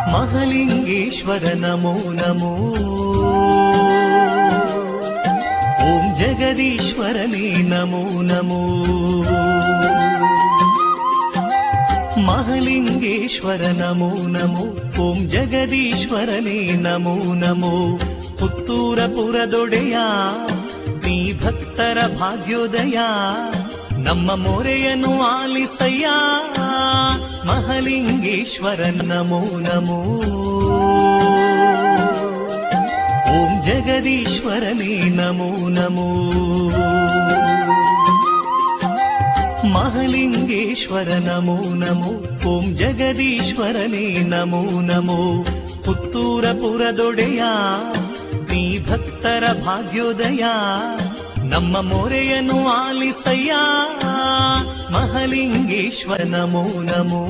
ಮಹಲಿಂಗೇಶ್ವರ ನಮೋ ನಮೋ, ಓಂ ಜಗದೀಶ್ವರನೇ ನಮೋ ನಮೋ. ಮಹಲಿಂಗೇಶ್ವರ ನಮೋ ನಮೋ, ಓಂ ಜಗದೀಶ್ವರನೇ ನಮೋ ನಮೋ. ಪುತ್ತೂರ ಪುರದೊಡೆಯ ನೀ ಭಕ್ತರ ಭಾಗ್ಯೋದಯ, ನಮ್ಮ ಮೊರೆಯನ್ನು ಆಲಿಸಯ್ಯ. ಮಹಲಿಂಗೇಶ್ವರ ನಮೋ ನಮೋ, ಓಂ ಜಗದೀಶ್ವರನೇ ನಮೋ ನಮೋ. ಮಹಲಿಂಗೇಶ್ವರ ನಮೋ ನಮೋ, ಓಂ ಜಗದೀಶ್ವರನೇ ನಮೋ ನಮೋ. ಪುತ್ತೂರ ಪುರದೊಡೆಯ ನೀ ಭಕ್ತರ ಭಾಗ್ಯೋದಯ, ನಮ್ಮ ಮೊರೆಯನ್ನು ಆಲಿಸಯ್ಯ. ಮಹಲಿಂಗೇಶ್ವರ ನಮೋ ನಮೋ.